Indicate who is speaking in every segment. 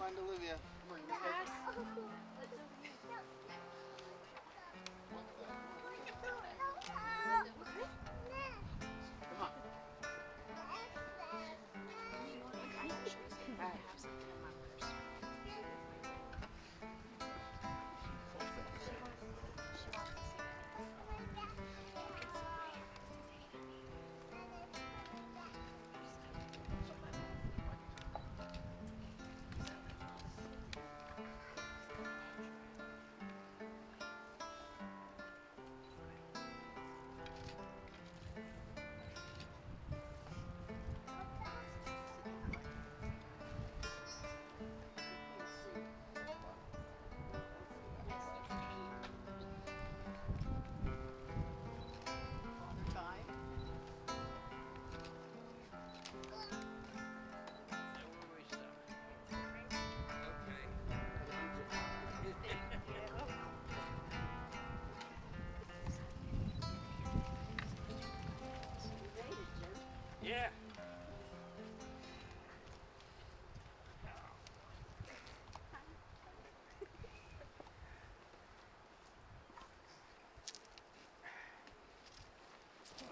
Speaker 1: find Olivia.
Speaker 2: Yeah.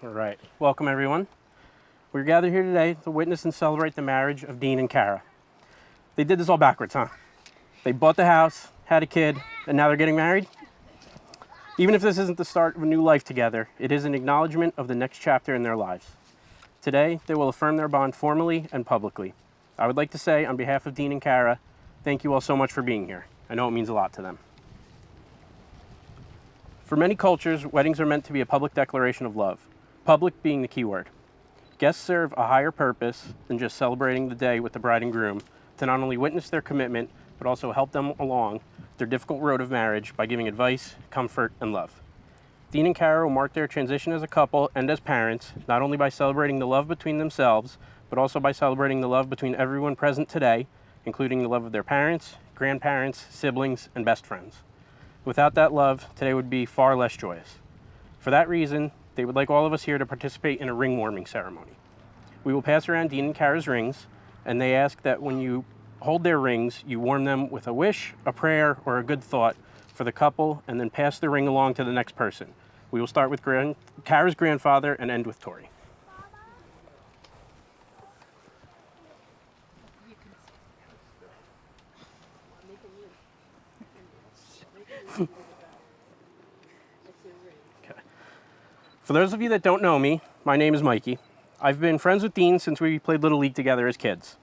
Speaker 3: All right, welcome everyone. We're gathered here today to witness and celebrate the marriage of Dean and Kara. They did this all backwards, huh? They bought the house, had a kid, and now they're getting married? Even if this isn't the start of a new life together, it is an acknowledgement of the next chapter in their lives. Today, they will affirm their bond formally and publicly. I would like to say, on behalf of Dean and Kara, thank you all so much for being here. I know it means a lot to them. For many cultures, weddings are meant to be a public declaration of love, public being the key word. Guests serve a higher purpose than just celebrating the day with the bride and groom, to not only witness their commitment, but also help them along their difficult road of marriage by giving advice, comfort, and love. Dean and Kara will mark their transition as a couple and as parents, not only by celebrating the love between themselves, but also by celebrating the love between everyone present today, including the love of their parents, grandparents, siblings, and best friends. Without that love, today would be far less joyous. For that reason, they would like all of us here to participate in a ring warming ceremony. We will pass around Dean and Kara's rings, and they ask that when you hold their rings, you warm them with a wish, a prayer, or a good thought for the couple, and then pass the ring along to the next person. We will start with Kara's grandfather and end with Tori. Okay. For those of you that don't know me, my name is Mikey. I've been friends with Dean since we played Little League together as kids.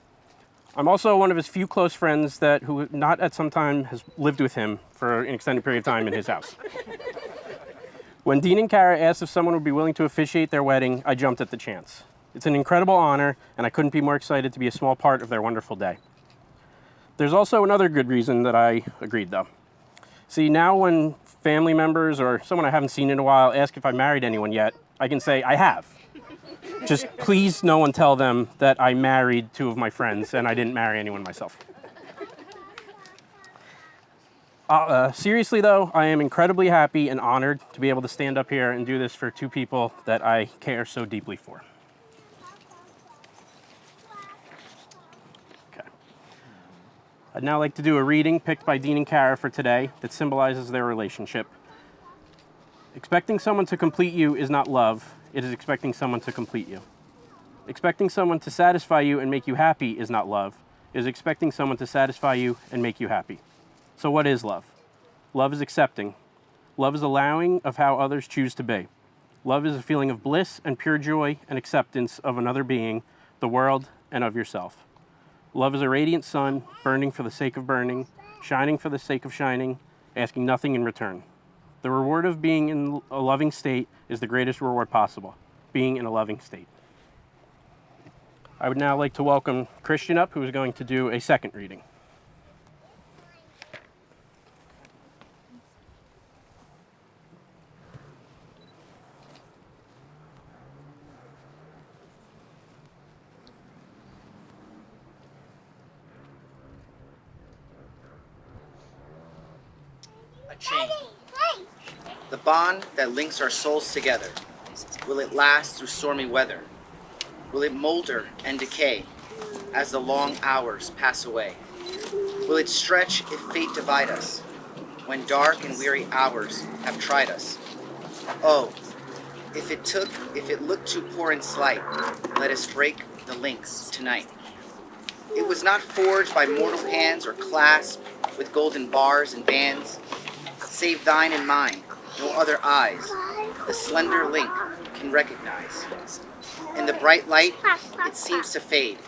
Speaker 3: I'm also one of his few close friends who not at some time has lived with him for an extended period of time in his house. When Dean and Kara asked if someone would be willing to officiate their wedding, I jumped at the chance. It's an incredible honor, and I couldn't be more excited to be a small part of their wonderful day. There's also another good reason that I agreed, though. See, now when family members or someone I haven't seen in a while ask if I married anyone yet, I can say I have. Just please no one tell them that I married two of my friends and I didn't marry anyone myself. Seriously though, I am incredibly happy and honored to be able to stand up here and do this for two people that I care so deeply for. Okay. I'd now like to do a reading picked by Dean and Kara for today that symbolizes their relationship. Expecting someone to complete you is not love. It is expecting someone to complete you. Expecting someone to satisfy you and make you happy is not love. It is expecting someone to satisfy you and make you happy. So what is love? Love is accepting. Love is allowing of how others choose to be. Love is a feeling of bliss and pure joy and acceptance of another being, the world, and of yourself. Love is a radiant sun, burning for the sake of burning, shining for the sake of shining, asking nothing in return. The reward of being in a loving state is the greatest reward possible, being in a loving state. I would now like to welcome Christian up, who is going to do a second reading.
Speaker 4: A chain. The bond that links our souls together. Will it last through stormy weather? Will it molder and decay as the long hours pass away? Will Will it stretch if fate divide us, when dark and weary hours have tried us? Oh, if it looked too poor and slight, let us break the links tonight. It was not forged by mortal hands or clasped with golden bars and bands. Save thine and mine, no other eyes, the slender link can recognize. In the bright light, it seems to fade,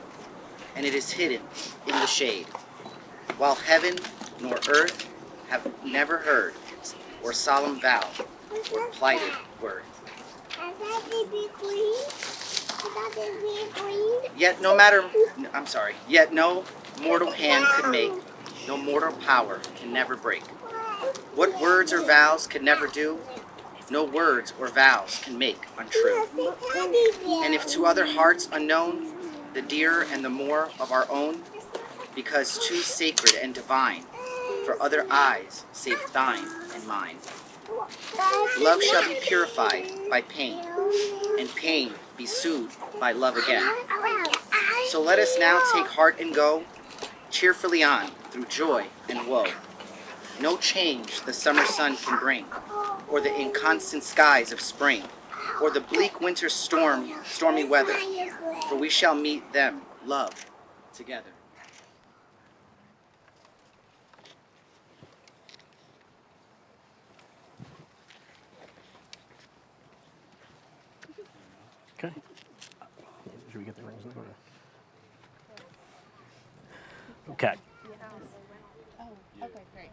Speaker 4: and it is hidden in the shade. While heaven nor earth have never heard, or solemn vow, or plighted word. Yet no mortal hand could make, no mortal power can never break. What words or vows could never do, no words or vows can make untrue. And if to other hearts unknown, the dearer and the more of our own, because too sacred and divine, for other eyes save thine and mine. Love shall be purified by pain, and pain be soothed by love again. So let us now take heart and go cheerfully on through joy and woe. No change the summer sun can bring, or the inconstant skies of spring, or the bleak winter stormy weather, for we shall meet them, love, together.
Speaker 3: Okay. Should we get the rings now? Okay.
Speaker 1: Oh, okay, great.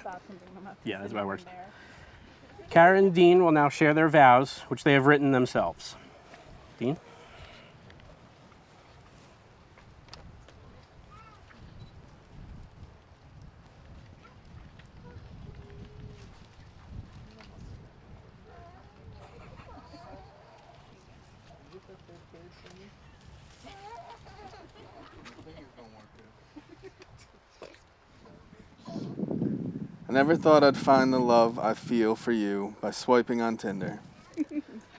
Speaker 1: Bob can bring them up.
Speaker 3: Yeah, that's how it works. Karen and Dean will now share their vows, which they have written themselves. Dean?
Speaker 5: I never thought I'd find the love I feel for you by swiping on Tinder.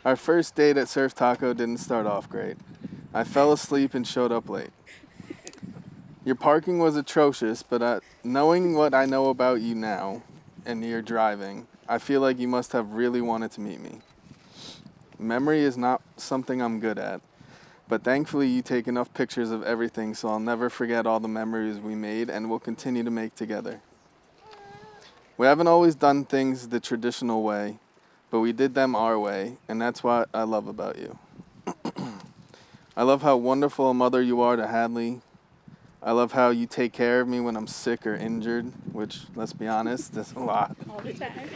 Speaker 5: Our first date at Surf Taco didn't start off great. I fell asleep and showed up late. Your parking was atrocious, but knowing what I know about you now and your driving, I feel like you must have really wanted to meet me. Memory is not something I'm good at, but thankfully you take enough pictures of everything so I'll never forget all the memories we made and will continue to make together. We haven't always done things the traditional way, but we did them our way, and that's what I love about you. I love how wonderful a mother you are to Hadley. I love how you take care of me when I'm sick or injured, which, let's be honest, is a lot.
Speaker 1: All the time.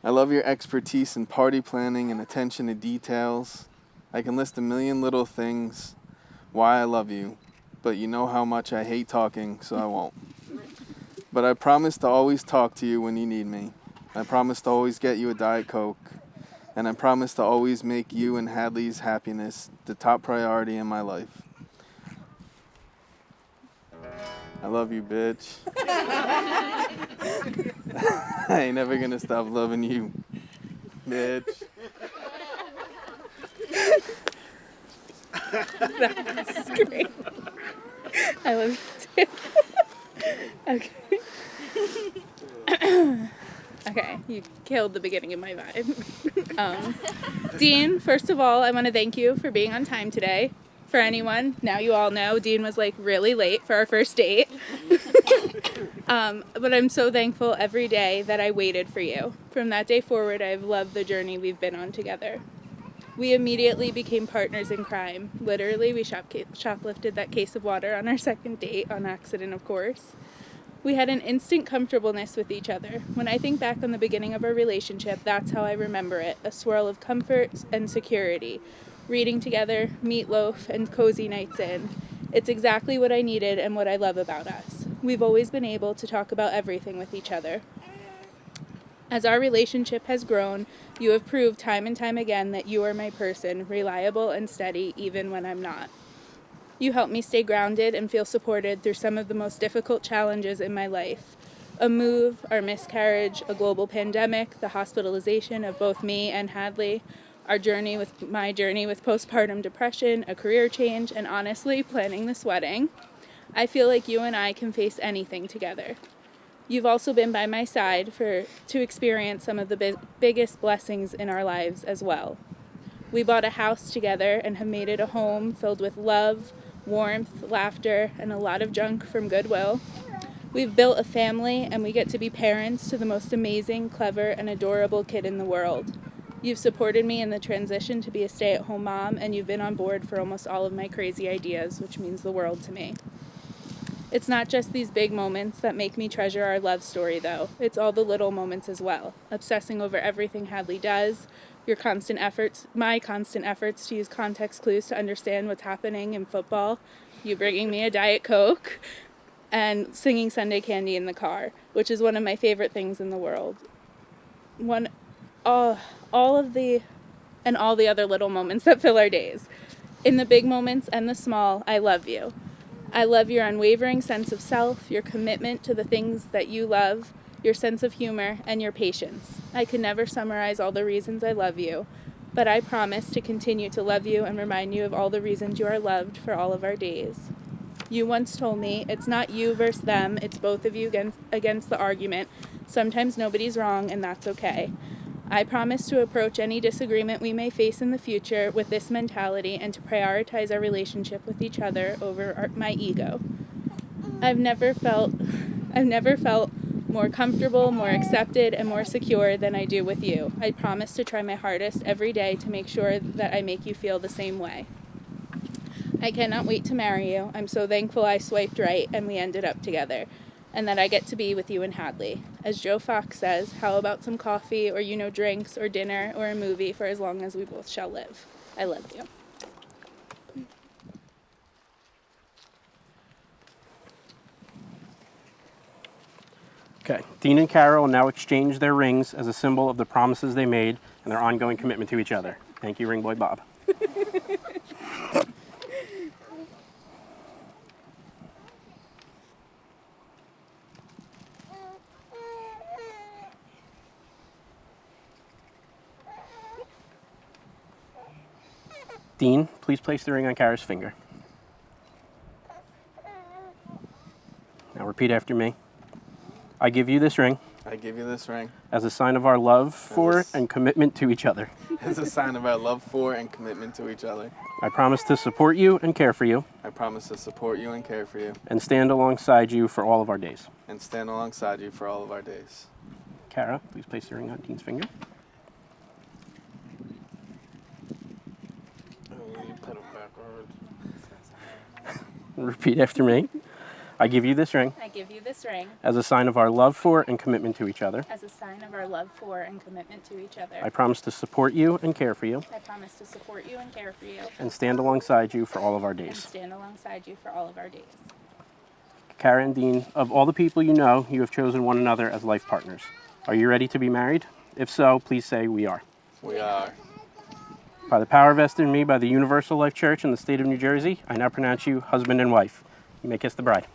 Speaker 5: I love your expertise in party planning and attention to details. I can list a million little things why I love you, but you know how much I hate talking, so I won't. But I promise to always talk to you when you need me. I promise to always get you a Diet Coke. And I promise to always make you and Hadley's happiness the top priority in my life. I love you, bitch. I ain't never gonna stop loving you, bitch.
Speaker 1: That's great. I love you too. Okay. Okay, you killed the beginning of my vibe. Dean, first of all, I want to thank you for being on time today. For anyone, now you all know, Dean was like really late for our first date. But I'm so thankful every day that I waited for you. From that day forward, I've loved the journey we've been on together. We immediately became partners in crime. Literally, we shoplifted that case of water on our second date, on accident, of course. We had an instant comfortableness with each other. When I think back on the beginning of our relationship, that's how I remember it. A swirl of comfort and security. Reading together, meatloaf, and cozy nights in. It's exactly what I needed and what I love about us. We've always been able to talk about everything with each other. As our relationship has grown, you have proved time and time again that you are my person, reliable and steady even when I'm not. You help me stay grounded and feel supported through some of the most difficult challenges in my life. A move, our miscarriage, a global pandemic, the hospitalization of both me and Hadley, my journey with postpartum depression, a career change, and honestly, planning this wedding. I feel like you and I can face anything together. You've also been by my side to experience some of the biggest blessings in our lives as well. We bought a house together and have made it a home filled with love, warmth, laughter, and a lot of junk from Goodwill. We've built a family, and we get to be parents to the most amazing, clever, and adorable kid in the world. You've supported me in the transition to be a stay-at-home mom, and you've been on board for almost all of my crazy ideas, which means the world to me. It's not just these big moments that make me treasure our love story, though. It's all the little moments as well. Obsessing over everything Hadley does, my constant efforts to use context clues to understand what's happening in football, you bringing me a Diet Coke, and singing Sunday Candy in the car, which is one of my favorite things in the world. All the other little moments that fill our days. In the big moments and the small, I love you. I love your unwavering sense of self, your commitment to the things that you love, your sense of humor, and your patience. I could never summarize all the reasons I love you, but I promise to continue to love you and remind you of all the reasons you are loved for all of our days. You once told me, it's not you versus them, it's both of you against the argument. Sometimes nobody's wrong, and that's okay. I promise to approach any disagreement we may face in the future with this mentality and to prioritize our relationship with each other over my ego. I've never felt more comfortable, more accepted, and more secure than I do with you. I promise to try my hardest every day to make sure that I make you feel the same way. I cannot wait to marry you. I'm so thankful I swiped right and we ended up together, and that I get to be with you and Hadley. As Joe Fox says, how about some coffee or, drinks or dinner or a movie for as long as we both shall live. I love you.
Speaker 3: Okay, Dean and Kara will now exchange their rings as a symbol of the promises they made and their ongoing commitment to each other. Thank you, Ring Boy Bob. Dean, please place the ring on Kara's finger. Now repeat after me. I give you this ring
Speaker 5: I give you this ring
Speaker 3: as a sign of our love for and commitment to each other.
Speaker 5: as a sign of our love for and commitment to each other.
Speaker 3: I promise to support you and care for you
Speaker 5: I promise to support you and care for you
Speaker 3: and stand alongside you for all of our days.
Speaker 5: and stand alongside you for all of our days.
Speaker 3: Kara, please place the ring on Dean's finger.
Speaker 5: You put it backwards.
Speaker 3: Repeat after me. I give you this ring
Speaker 1: I give you this ring
Speaker 3: as a sign of our love for and commitment to each other.
Speaker 1: as a sign of our love for and commitment to each other.
Speaker 3: I promise to support you and care for you
Speaker 1: I promise to support you and care for you
Speaker 3: and stand alongside you for all of our
Speaker 1: and
Speaker 3: days.
Speaker 1: stand alongside you for all of our days.
Speaker 3: Kara and Dean, of all the people you know, you have chosen one another as life partners. Are you ready to be married? If so, please say we are.
Speaker 5: We are.
Speaker 3: By the power vested in me by the Universal Life Church in the state of New Jersey, I now pronounce you husband and wife. You may kiss the bride.